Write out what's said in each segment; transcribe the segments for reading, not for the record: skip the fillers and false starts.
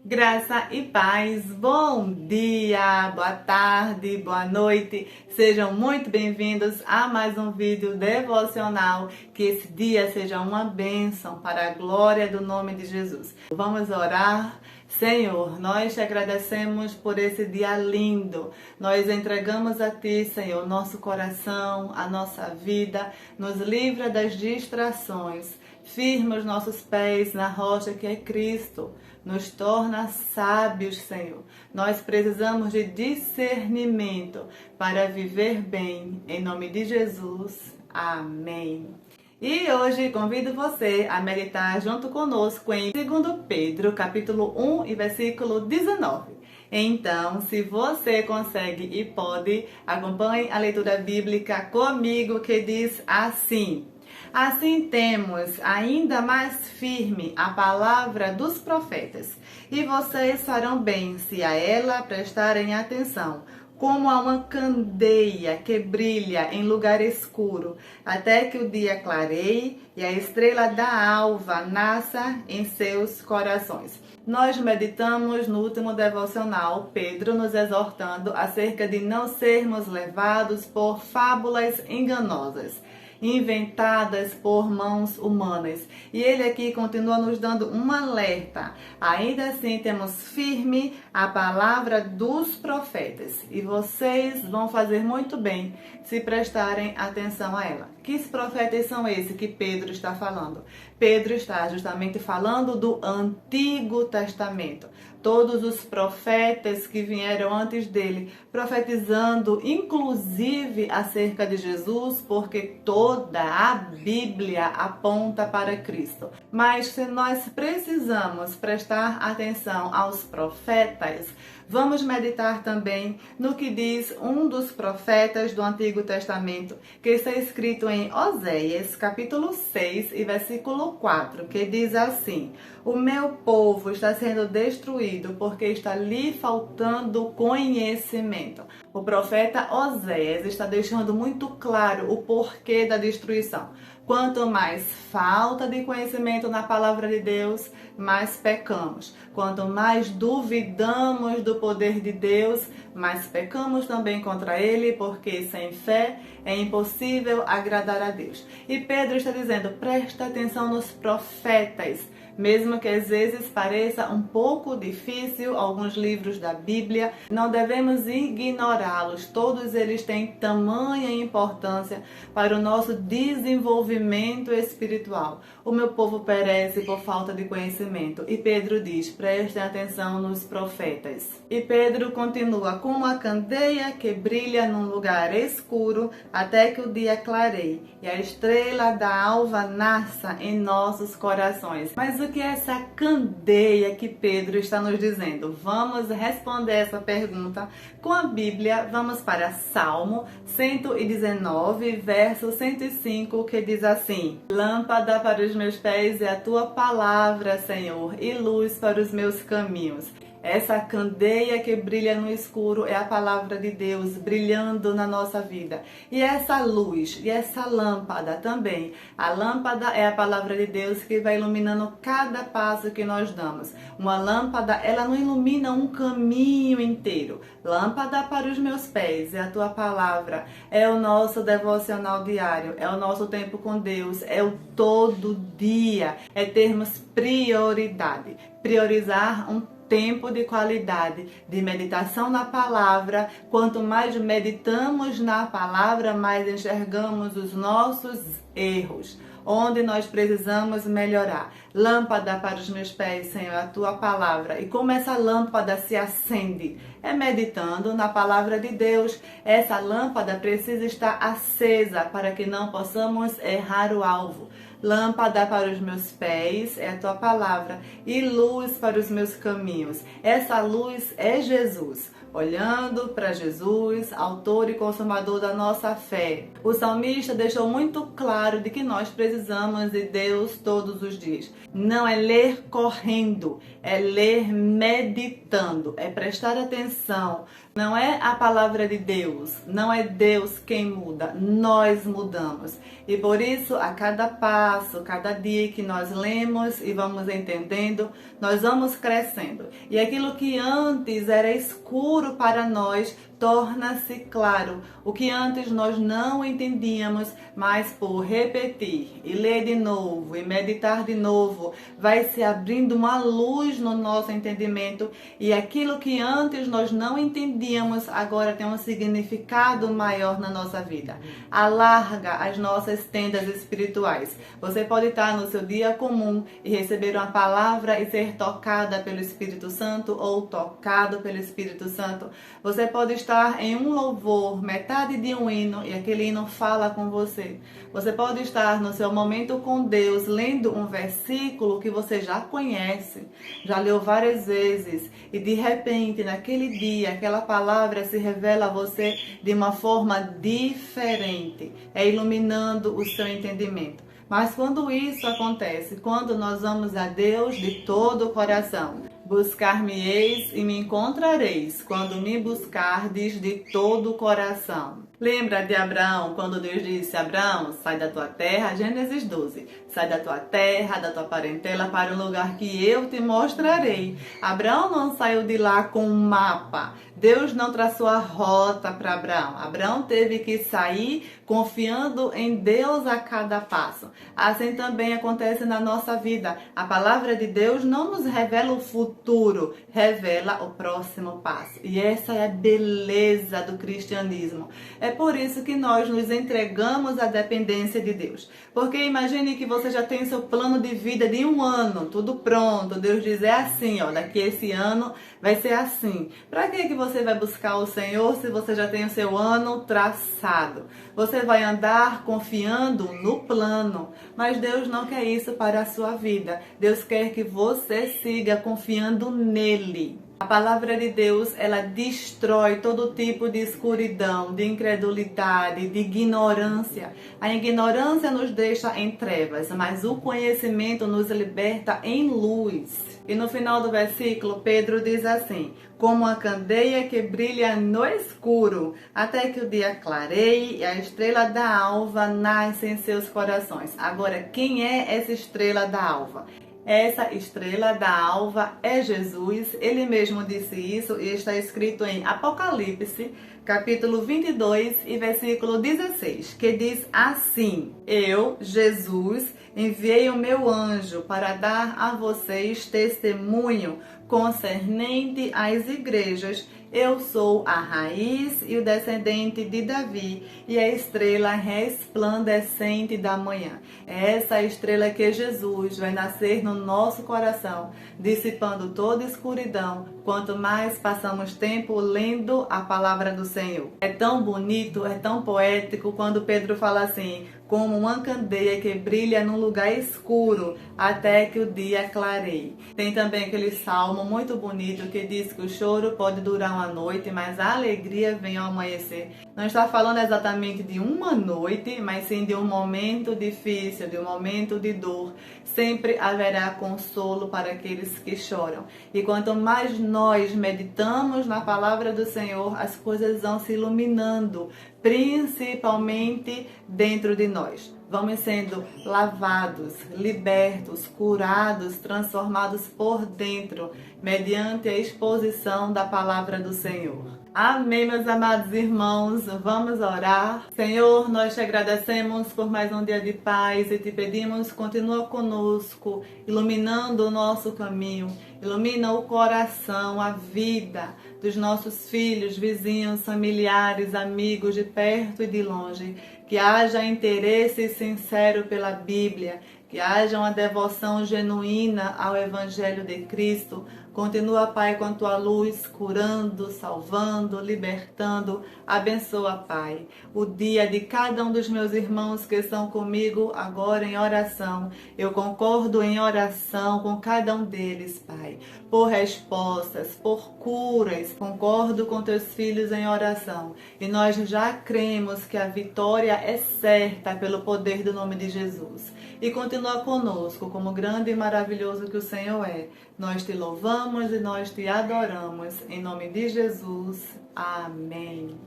Graça e paz, bom dia, boa tarde, boa noite, sejam muito bem-vindos a mais um vídeo devocional, que esse dia seja uma bênção para a glória do nome de Jesus. Vamos orar. Senhor, nós te agradecemos por esse dia lindo. Nós entregamos a Ti, Senhor, nosso coração, a nossa vida. Nos livra das distrações. Firma os nossos pés na rocha que é Cristo. Nos torna sábios, Senhor. Nós precisamos de discernimento para viver bem. Em nome de Jesus. Amém. E hoje convido você a meditar junto conosco em 2 Pedro, capítulo 1 e versículo 19. Então, se você consegue e pode, acompanhe a leitura bíblica comigo, que diz assim: Assim temos ainda mais firme a palavra dos profetas, e vocês farão bem se a ela prestarem atenção, como a uma candeia que brilha em lugar escuro, até que o dia clareie e a estrela da alva nasça em seus corações. Nós meditamos no último devocional, Pedro nos exortando acerca de não sermos levados por fábulas enganosas, inventadas por mãos humanas. E ele aqui continua nos dando um alerta. Ainda assim, temos firme a palavra dos profetas. E vocês vão fazer muito bem se prestarem atenção a ela. Que profetas são esses que Pedro está falando? Pedro está justamente falando do Antigo Testamento. Todos os profetas que vieram antes dele, profetizando inclusive acerca de Jesus, porque toda a Bíblia aponta para Cristo. Mas se nós precisamos prestar atenção aos profetas, vamos meditar também no que diz um dos profetas do Antigo Testamento, que está escrito em Oséias, capítulo 6 e versículo 4, que diz assim: O meu povo está sendo destruído porque está lhe faltando conhecimento. O profeta Oséias está deixando muito claro o porquê da destruição. Quanto mais falta de conhecimento na palavra de Deus, mais pecamos. Quanto mais duvidamos do poder de Deus, mais pecamos também contra Ele, porque sem fé é impossível agradar a Deus. E Pedro está dizendo, presta atenção nos profetas. Mesmo que às vezes pareça um pouco difícil, alguns livros da Bíblia, não devemos ignorá-los. Todos eles têm tamanha importância para o nosso desenvolvimento espiritual. O meu povo perece por falta de conhecimento. E Pedro diz, prestem atenção nos profetas. E Pedro continua, como a candeia que brilha num lugar escuro até que o dia clareie e a estrela da alva nasça em nossos corações. Mas o que é essa candeia que Pedro está nos dizendo? Vamos responder essa pergunta com a Bíblia. Vamos para Salmo 119, verso 105, que diz assim: Lâmpada para os meus pés é a tua palavra, Senhor, e luz para os meus caminhos. Essa candeia que brilha no escuro é a palavra de Deus brilhando na nossa vida. E essa luz, e essa lâmpada também. A lâmpada é a palavra de Deus que vai iluminando cada passo que nós damos. Uma lâmpada, ela não ilumina um caminho inteiro. Lâmpada para os meus pés é a tua palavra. É o nosso devocional diário. É o nosso tempo com Deus. É o todo dia. É termos prioridade. Priorizar um tempo de qualidade, de meditação na palavra. Quanto mais meditamos na palavra, mais enxergamos os nossos erros, onde nós precisamos melhorar. Lâmpada para os meus pés, Senhor, a tua palavra. E como essa lâmpada se acende? É meditando na palavra de Deus. Essa lâmpada precisa estar acesa para que não possamos errar o alvo. Lâmpada para os meus pés é a tua palavra e luz para os meus caminhos. Essa luz é Jesus. Olhando para Jesus, autor e consumador da nossa fé. O salmista deixou muito claro de que nós precisamos de Deus todos os dias. Não é ler correndo, é ler meditando, é prestar atenção. Não é a palavra de Deus, não é Deus quem muda, nós mudamos. E por isso, a cada passo, passo, cada dia que nós lemos e vamos entendendo, nós vamos crescendo. E aquilo que antes era escuro para nós torna-se claro. O que antes nós não entendíamos, mas por repetir e ler de novo e meditar de novo, vai se abrindo uma luz no nosso entendimento, e aquilo que antes nós não entendíamos agora tem um significado maior na nossa vida. Alarga as nossas tendas espirituais. Você pode estar no seu dia comum e receber uma palavra e ser tocada pelo Espírito Santo ou tocado pelo Espírito Santo. Você pode estar em um louvor, metade de um hino, e aquele hino fala com você. Você pode estar no seu momento com Deus, lendo um versículo que você já conhece, já leu várias vezes, e de repente, naquele dia, aquela palavra se revela a você de uma forma diferente, iluminando o seu entendimento. Mas quando isso acontece, quando nós vamos a Deus de todo o coração, buscar-me-eis e me encontrareis, quando me buscardes de todo o coração. Lembra de Abraão, quando Deus disse: Abraão, sai da tua terra, Gênesis 12, sai da tua terra, da tua parentela, para o lugar que eu te mostrarei. Abraão não saiu de lá com um mapa. Deus não traçou a rota para Abraão. Abraão teve que sair confiando em Deus a cada passo. Assim também acontece na nossa vida. A palavra de Deus não nos revela o futuro, revela o próximo passo. E essa é a beleza do cristianismo. É por isso que nós nos entregamos à dependência de Deus. Porque imagine que você já tem seu plano de vida de um ano, tudo pronto. Deus diz: é assim, ó, daqui a esse ano vai ser assim. Para que você vai buscar o Senhor se você já tem o seu ano traçado? Você vai andar confiando no plano, mas Deus não quer isso para a sua vida. Deus quer que você siga confiando nele. A palavra de Deus, ela destrói todo tipo de escuridão, de incredulidade, de ignorância. A ignorância nos deixa em trevas, mas o conhecimento nos liberta em luz. E no final do versículo, Pedro diz assim: como a candeia que brilha no escuro, até que o dia clareie e a estrela da alva nasce em seus corações. Agora, quem é essa estrela da alva? Essa estrela da alva é Jesus. Ele mesmo disse isso e está escrito em Apocalipse, capítulo 22 e versículo 16, que diz assim: eu, Jesus, enviei o meu anjo para dar a vocês testemunho concernente às igrejas. Eu sou a raiz e o descendente de Davi e a estrela resplandecente da manhã. É essa estrela que Jesus vai nascer no nosso coração, dissipando toda escuridão, quanto mais passamos tempo lendo a palavra do Senhor. É tão bonito, é tão poético quando Pedro fala assim: como uma candeia que brilha num lugar escuro até que o dia clareie. Tem também aquele salmo muito bonito que diz que o choro pode durar uma noite, mas a alegria vem ao amanhecer. Não está falando exatamente de uma noite, mas sim de um momento difícil, de um momento de dor. Sempre haverá consolo para aqueles que choram. E quanto mais nós meditamos na palavra do Senhor, as coisas vão se iluminando, principalmente dentro de nós. Vamos sendo lavados, libertos, curados, transformados por dentro, mediante a exposição da palavra do Senhor. Amém, meus amados irmãos, vamos orar. Senhor, nós te agradecemos por mais um dia de paz e te pedimos, continua conosco, iluminando o nosso caminho, ilumina o coração, a vida dos nossos filhos, vizinhos, familiares, amigos de perto e de longe. Que haja interesse sincero pela Bíblia, que haja uma devoção genuína ao Evangelho de Cristo. Continua, Pai, com a tua luz, curando, salvando, libertando. Abençoa, Pai, o dia de cada um dos meus irmãos que estão comigo agora em oração. Eu concordo em oração com cada um deles, Pai, por respostas, por curas. Concordo com teus filhos em oração. E nós já cremos que a vitória é certa pelo poder do nome de Jesus. E continua continua conosco como grande e maravilhoso que o Senhor é. Nós te louvamos e nós te adoramos. Em nome de Jesus. Amém.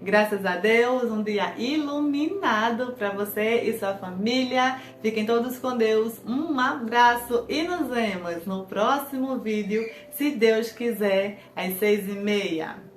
Graças a Deus, um dia iluminado para você e sua família. Fiquem todos com Deus. Um abraço e nos vemos no próximo vídeo, se Deus quiser, às 6h30.